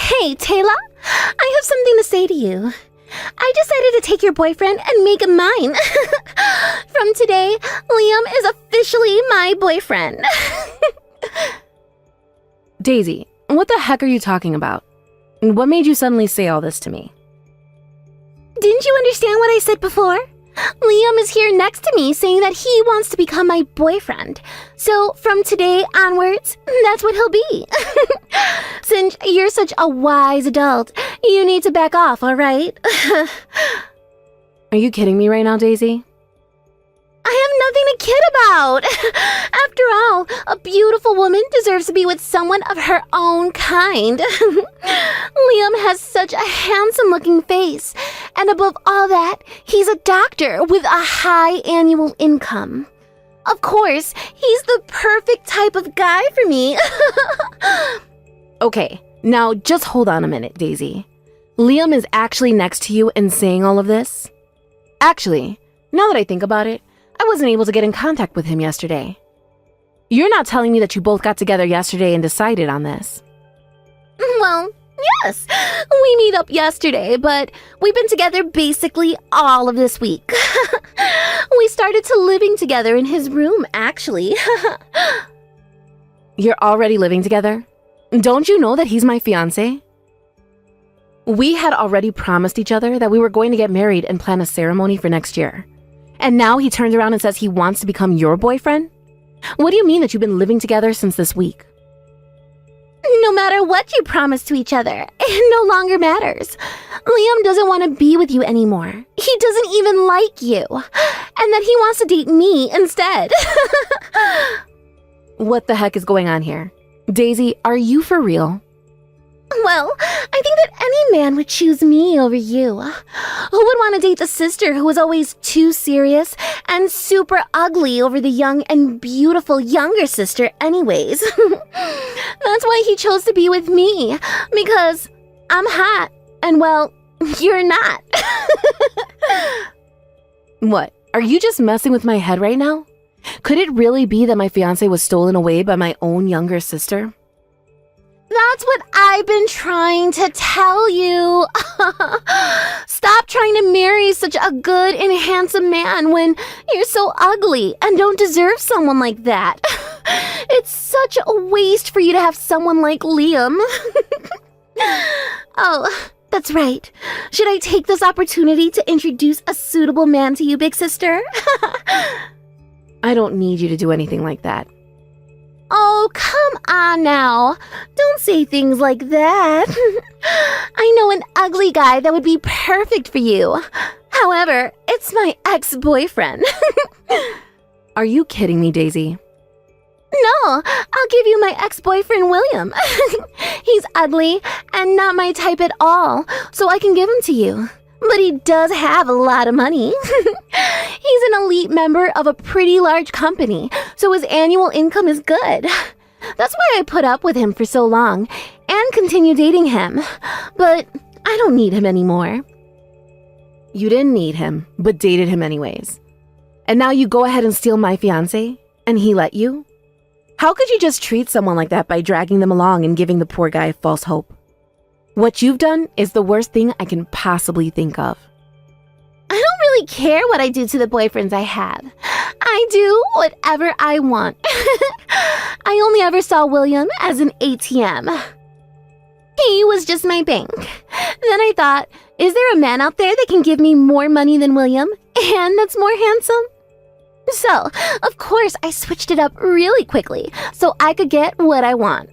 Hey, Taylor, I have something to say to you. I decided to take your boyfriend and make him mine. From today, Liam is officially my boyfriend. Daisy, what the heck are you talking about? What made you suddenly say all this to me? Didn't you understand what I said before? Liam is here next to me saying that he wants to become my boyfriend. So from today onwards, that's what he'll be. Since you're such a wise adult, you need to back off, all right? Are you kidding me right now, Daisy? I have nothing to kid about. After all, a beautiful woman deserves to be with someone of her own kind. Liam has such a handsome-looking face. And above all that, he's a doctor with a high annual income. Of course, he's the perfect type of guy for me. Okay, now just hold on a minute, Daisy. Liam is actually next to you and saying all of this? Actually, now that I think about it, I wasn't able to get in contact with him yesterday. You're not telling me that you both got together yesterday and decided on this. Well, yes, we meet up yesterday, but we've been together basically all of this week. We started to living together in his room, actually. You're already living together? Don't you know that he's my fiancé? We had already promised each other that we were going to get married and plan a ceremony for next year. And now he turns around and says he wants to become your boyfriend? What do you mean that you've been living together since this week? No matter what you promise to each other, it no longer matters. Liam doesn't want to be with you anymore. He doesn't even like you. And that he wants to date me instead. What the heck is going on here? Daisy, are you for real? Well, I think that any man would choose me over you. Who would want to date the sister who was always too serious and super ugly over the young and beautiful younger sister anyways? That's why he chose to be with me, because I'm hot and, well, you're not. What? Are you just messing with my head right now? Could it really be that my fiancé was stolen away by my own younger sister? That's what I've been trying to tell you. Stop trying to marry such a good and handsome man when you're so ugly and don't deserve someone like that. It's such a waste for you to have someone like Liam. Oh, that's right. Should I take this opportunity to introduce a suitable man to you, big sister? I don't need you to do anything like that. Oh, come on now. Don't say things like that. I know an ugly guy that would be perfect for you. However, it's my ex-boyfriend. Are you kidding me, Daisy? No, I'll give you my ex-boyfriend, William. He's ugly and not my type at all, so I can give him to you. But he does have a lot of money. He's an elite member of a pretty large company, so his annual income is good. That's why I put up with him for so long and continue dating him. But I don't need him anymore. You didn't need him, but dated him anyways. And now you go ahead and steal my fiancé, and he let you? How could you just treat someone like that by dragging them along and giving the poor guy false hope? What you've done is the worst thing I can possibly think of. I don't really care what I do to the boyfriends I have. I do whatever I want. I only ever saw William as an ATM. He was just my bank. Then I thought, is there a man out there that can give me more money than William and that's more handsome? So, of course, I switched it up really quickly so I could get what I want.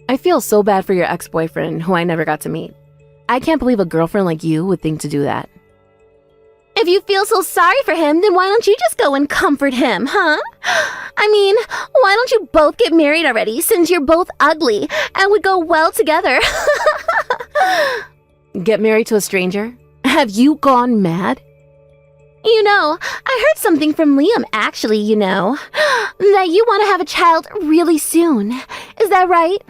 I feel so bad for your ex-boyfriend, who I never got to meet. I can't believe a girlfriend like you would think to do that. If you feel so sorry for him, then why don't you just go and comfort him, huh? I mean, why don't you both get married already, since you're both ugly and would go well together? Get married to a stranger? Have you gone mad? You know, I heard something from Liam, actually, that you want to have a child really soon. Is that right?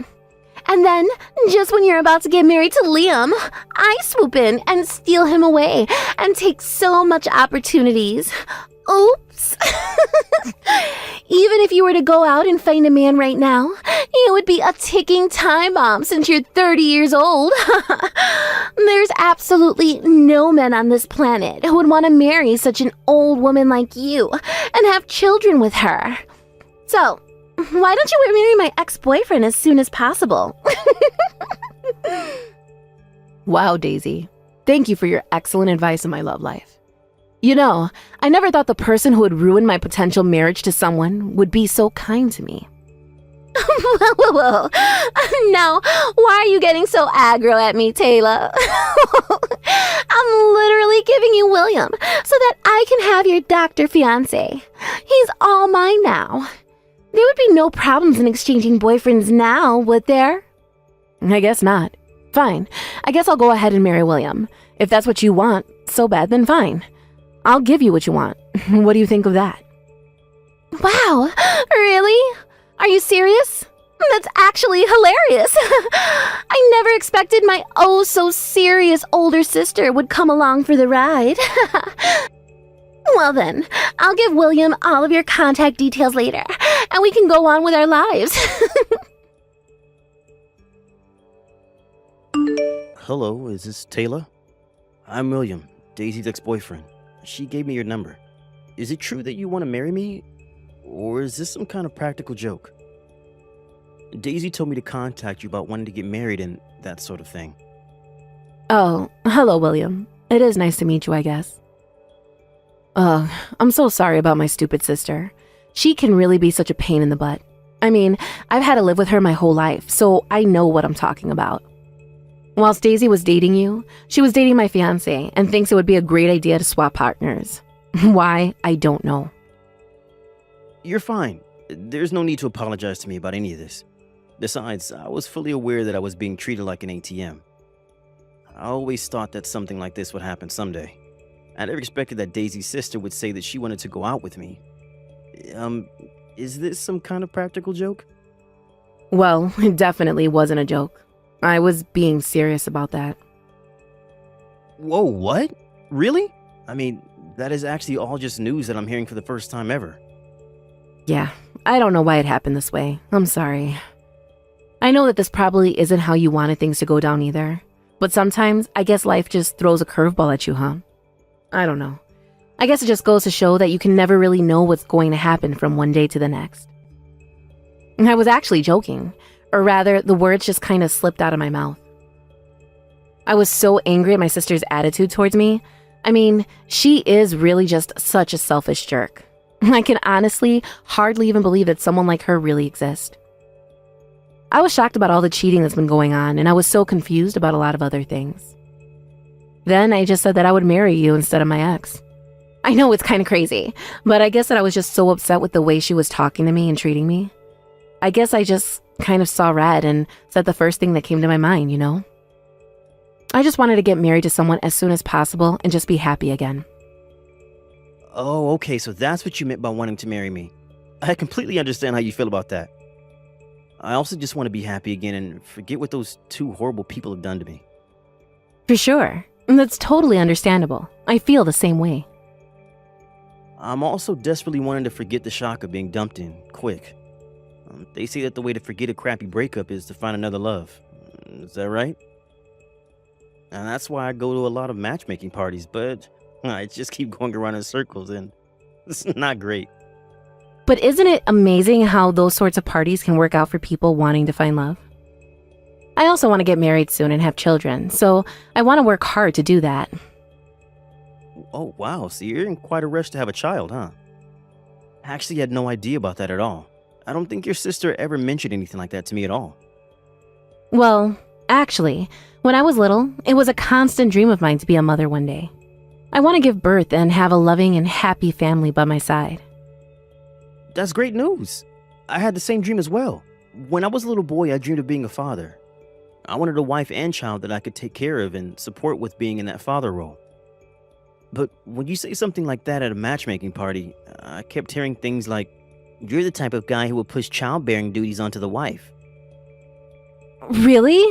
And then, just when you're about to get married to Liam, I swoop in and steal him away and take so much opportunities. Oops. Even if you were to go out and find a man right now, it would be a ticking time bomb since you're 30 years old. There's absolutely no men on this planet who would want to marry such an old woman like you and have children with her. So, why don't you marry my ex-boyfriend as soon as possible? Wow, Daisy. Thank you for your excellent advice in my love life. You know, I never thought the person who would ruin my potential marriage to someone would be so kind to me. Whoa. Now, why are you getting so aggro at me, Taylor? I'm literally giving you William so that I can have your doctor fiancé. He's all mine now. There would be no problems in exchanging boyfriends now, would there? I guess not. Fine. I guess I'll go ahead and marry William. If that's what you want so bad, then fine. I'll give you what you want. What do you think of that? Wow, really? Are you serious? That's actually hilarious. I never expected my oh-so-serious older sister would come along for the ride. Well then, I'll give William all of your contact details later, and we can go on with our lives. Hello, is this Taylor? I'm William, Daisy's ex-boyfriend. She gave me your number. Is it true that you want to marry me? Or is this some kind of practical joke? Daisy told me to contact you about wanting to get married and that sort of thing. Oh, hello, William. It is nice to meet you, I guess. I'm so sorry about my stupid sister. She can really be such a pain in the butt. I mean, I've had to live with her my whole life, so I know what I'm talking about. Whilst Daisy was dating you, she was dating my fiancé and thinks it would be a great idea to swap partners. Why, I don't know. You're fine. There's no need to apologize to me about any of this. Besides, I was fully aware that I was being treated like an ATM. I always thought that something like this would happen someday. I never expected that Daisy's sister would say that she wanted to go out with me. Is this some kind of practical joke? Well, it definitely wasn't a joke. I was being serious about that. Whoa, what? Really? I mean, that is actually all just news that I'm hearing for the first time ever. Yeah, I don't know why it happened this way. I'm sorry. I know that this probably isn't how you wanted things to go down either. But sometimes, I guess life just throws a curveball at you, huh? I don't know. I guess it just goes to show that you can never really know what's going to happen from one day to the next. I was actually joking. Or rather, the words just kind of slipped out of my mouth. I was so angry at my sister's attitude towards me. I mean, she is really just such a selfish jerk. I can honestly hardly even believe that someone like her really exists. I was shocked about all the cheating that's been going on, and I was so confused about a lot of other things. Then I just said that I would marry you instead of my ex. I know it's kind of crazy, but I guess that I was just so upset with the way she was talking to me and treating me. I guess I just kind of saw red and said the first thing that came to my mind, you know? I just wanted to get married to someone as soon as possible and just be happy again. Oh, okay, so that's what you meant by wanting to marry me. I completely understand how you feel about that. I also just want to be happy again and forget what those two horrible people have done to me. For sure. That's totally understandable. I feel the same way. I'm also desperately wanting to forget the shock of being dumped in, quick. They say that the way to forget a crappy breakup is to find another love. Is that right? And that's why I go to a lot of matchmaking parties, but I just keep going around in circles and it's not great. But isn't it amazing how those sorts of parties can work out for people wanting to find love? I also want to get married soon and have children, so I want to work hard to do that. Oh, wow. So you're in quite a rush to have a child, huh? I actually had no idea about that at all. I don't think your sister ever mentioned anything like that to me at all. Well, actually, when I was little, it was a constant dream of mine to be a mother one day. I want to give birth and have a loving and happy family by my side. That's great news. I had the same dream as well. When I was a little boy, I dreamed of being a father. I wanted a wife and child that I could take care of and support with being in that father role. But when you say something like that at a matchmaking party, I kept hearing things like, "You're the type of guy who will push childbearing duties onto the wife." Really?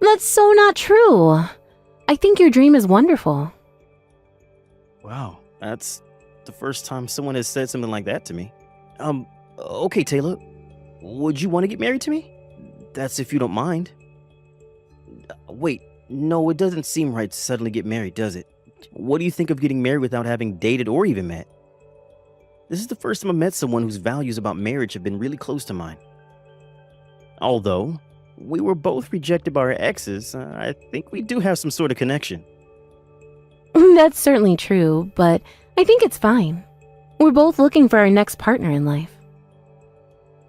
That's so not true. I think your dream is wonderful. Wow, that's the first time someone has said something like that to me. Okay, Taylor, would you want to get married to me? That's if you don't mind. Wait, no, it doesn't seem right to suddenly get married, does it? What do you think of getting married without having dated or even met? This is the first time I've met someone whose values about marriage have been really close to mine. Although we were both rejected by our exes, I think we do have some sort of connection. That's certainly true, but I think it's fine. We're both looking for our next partner in life.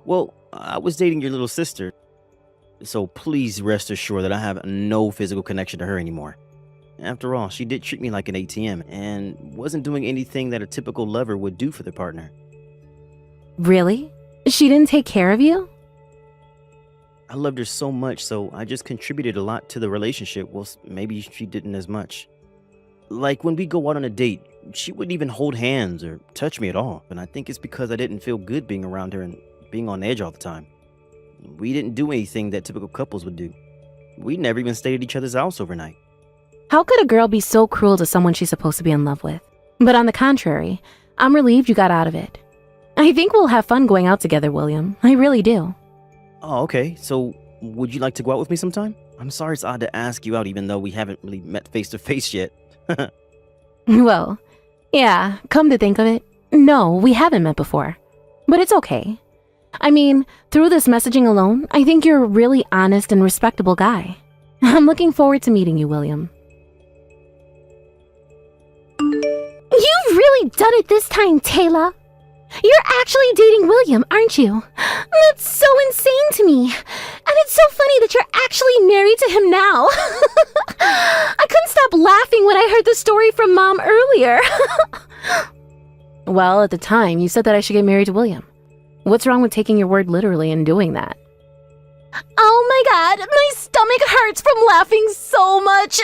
Well, I was dating your little sister, so please rest assured that I have no physical connection to her anymore. After all, she did treat me like an ATM and wasn't doing anything that a typical lover would do for their partner. Really? She didn't take care of you? I loved her so much, so I just contributed a lot to the relationship, whilst maybe she didn't as much. Like when we go out on a date, she wouldn't even hold hands or touch me at all, and I think it's because I didn't feel good being around her and being on edge all the time. We didn't do anything that typical couples would do. We never even stayed at each other's house overnight. How could a girl be so cruel to someone she's supposed to be in love with? But on the contrary, I'm relieved you got out of it. I think we'll have fun going out together, William. I really do. Oh, okay. So, would you like to go out with me sometime? I'm sorry it's odd to ask you out even though we haven't really met face to face yet. Well, yeah, come to think of it, no, we haven't met before. But it's okay. I mean, through this messaging alone, I think you're a really honest and respectable guy. I'm looking forward to meeting you, William. You've really done it this time, Taylor. You're actually dating William, aren't you? That's so insane to me. And it's so funny that you're actually married to him now. I couldn't stop laughing when I heard the story from Mom earlier. Well, at the time, you said that I should get married to William. What's wrong with taking your word literally and doing that? Oh my god, my stomach hurts from laughing so much.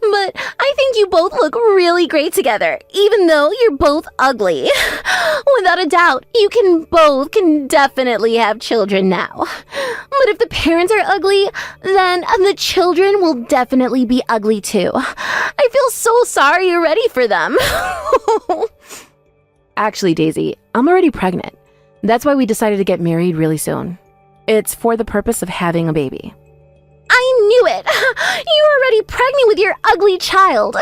But I think you both look really great together, even though you're both ugly. Without a doubt, you can definitely have children now. But if the parents are ugly, then the children will definitely be ugly too. I feel so sorry already for them. Actually, Daisy, I'm already pregnant. That's why we decided to get married really soon. It's for the purpose of having a baby. I knew it! You're already pregnant with your ugly child!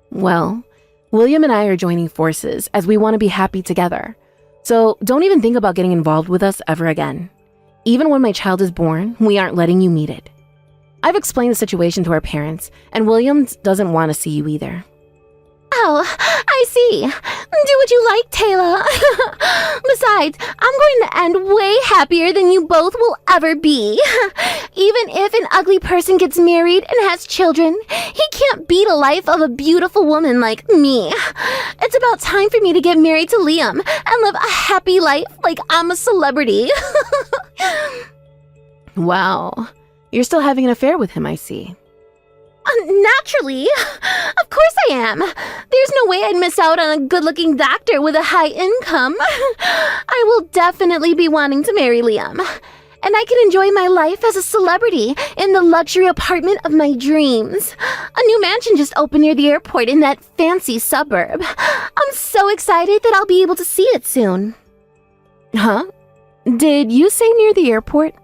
Well, William and I are joining forces as we want to be happy together. So don't even think about getting involved with us ever again. Even when my child is born, we aren't letting you meet it. I've explained the situation to our parents, and William doesn't want to see you either. Oh, I see. Do what you like, Taylor. Besides, I'm going to end way happier than you both will ever be. Even if an ugly person gets married and has children, he can't beat a life of a beautiful woman like me. It's about time for me to get married to Liam and live a happy life like I'm a celebrity. Wow, you're still having an affair with him, I see. Naturally. Of course I am. There's no way I'd miss out on a good-looking doctor with a high income. I will definitely be wanting to marry Liam. And I can enjoy my life as a celebrity in the luxury apartment of my dreams. A new mansion just opened near the airport in that fancy suburb. I'm so excited that I'll be able to see it soon. Huh? Did you say near the airport?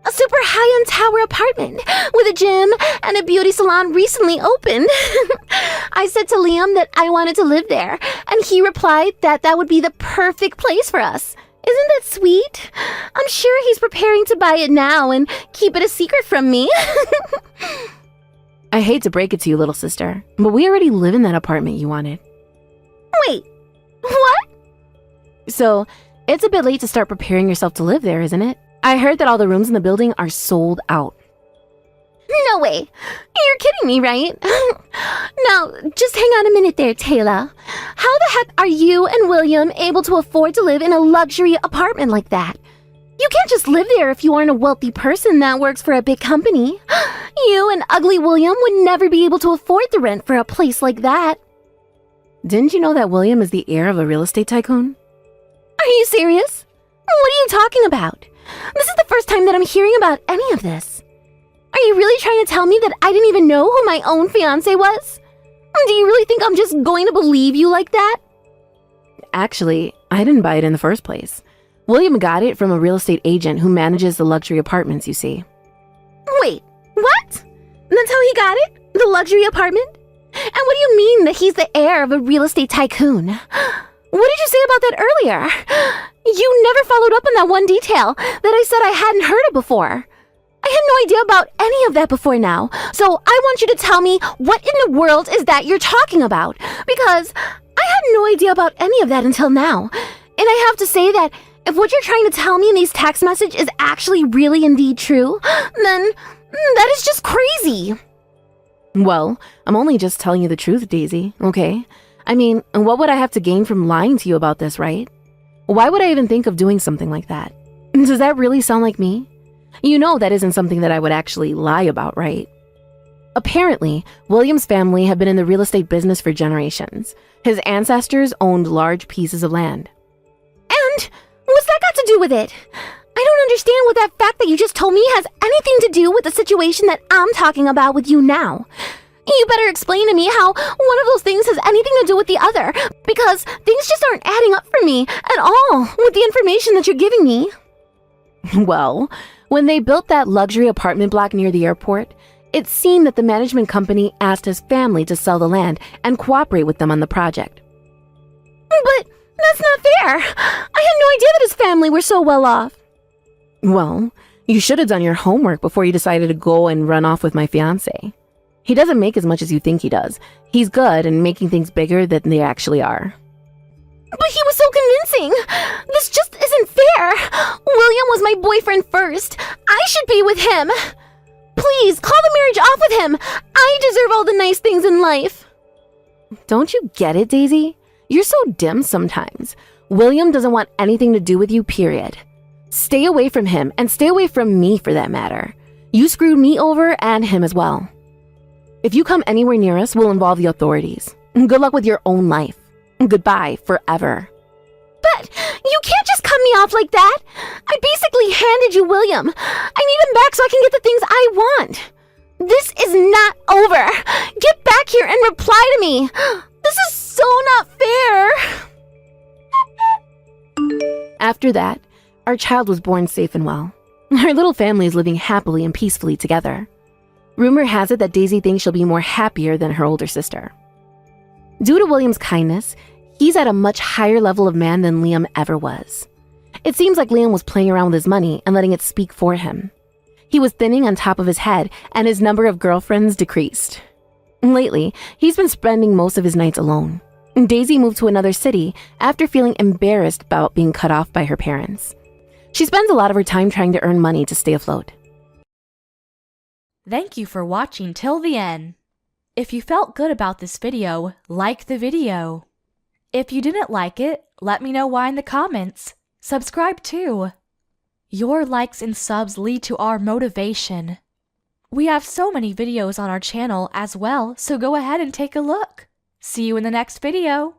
A super high-end tower apartment with a gym and a beauty salon recently opened. I said to Liam that I wanted to live there, and he replied that that would be the perfect place for us. Isn't that sweet? I'm sure he's preparing to buy it now and keep it a secret from me. I hate to break it to you, little sister, but we already live in that apartment you wanted. Wait, what? So, it's a bit late to start preparing yourself to live there, isn't it? I heard that all the rooms in the building are sold out. No way. You're kidding me, right? Now, just hang on a minute there, Taylor. How the heck are you and William able to afford to live in a luxury apartment like that? You can't just live there if you aren't a wealthy person that works for a big company. You and ugly William would never be able to afford the rent for a place like that. Didn't you know that William is the heir of a real estate tycoon? Are you serious? What are you talking about? This is the first time that I'm hearing about any of this. Are you really trying to tell me that I didn't even know who my own fiancé was? Do you really think I'm just going to believe you like that? Actually, I didn't buy it in the first place. William got it from a real estate agent who manages the luxury apartments, you see. Wait, what? That's how he got it? The luxury apartment? And what do you mean that he's the heir of a real estate tycoon? What did you say about that earlier? You never followed up on that one detail that I said I hadn't heard of before. I had no idea about any of that before now, so I want you to tell me what in the world is that you're talking about, because I had no idea about any of that until now. And I have to say that if what you're trying to tell me in these text messages is actually really indeed true, then that is just crazy. Well, I'm only just telling you the truth, Daisy, okay? I mean, what would I have to gain from lying to you about this, right? Why would I even think of doing something like that? Does that really sound like me? You know that isn't something that I would actually lie about, right? Apparently, William's family had been in the real estate business for generations. His ancestors owned large pieces of land. And what's that got to do with it? I don't understand what that fact that you just told me has anything to do with the situation that I'm talking about with you now. You better explain to me how one of those things has anything to do with the other, because things just aren't adding up for me at all with the information that you're giving me. Well, when they built that luxury apartment block near the airport, it seemed that the management company asked his family to sell the land and cooperate with them on the project. But that's not fair. I had no idea that his family were so well off. Well, you should have done your homework before you decided to go and run off with my fiancé. He doesn't make as much as you think he does. He's good and making things bigger than they actually are. But he was so convincing. This just isn't fair. William was my boyfriend first. I should be with him. Please, call the marriage off with him. I deserve all the nice things in life. Don't you get it, Daisy? You're so dim sometimes. William doesn't want anything to do with you, period. Stay away from him and stay away from me for that matter. You screwed me over and him as well. If you come anywhere near us, we'll involve the authorities. Good luck with your own life. Goodbye forever. But you can't just cut me off like that. I basically handed you William. I need him back so I can get the things I want. This is not over. Get back here and reply to me. This is so not fair. After that, our child was born safe and well. Our little family is living happily and peacefully together. Rumor has it that Daisy thinks she'll be more happier than her older sister. Due to William's kindness, he's at a much higher level of man than Liam ever was. It seems like Liam was playing around with his money and letting it speak for him. He was thinning on top of his head, and his number of girlfriends decreased. Lately, he's been spending most of his nights alone. Daisy moved to another city after feeling embarrassed about being cut off by her parents. She spends a lot of her time trying to earn money to stay afloat. Thank you for watching till the end. If you felt good about this video, like the video. If you didn't like it, let me know why in the comments. Subscribe too. Your likes and subs lead to our motivation. We have so many videos on our channel as well, so go ahead and take a look. See you in the next video.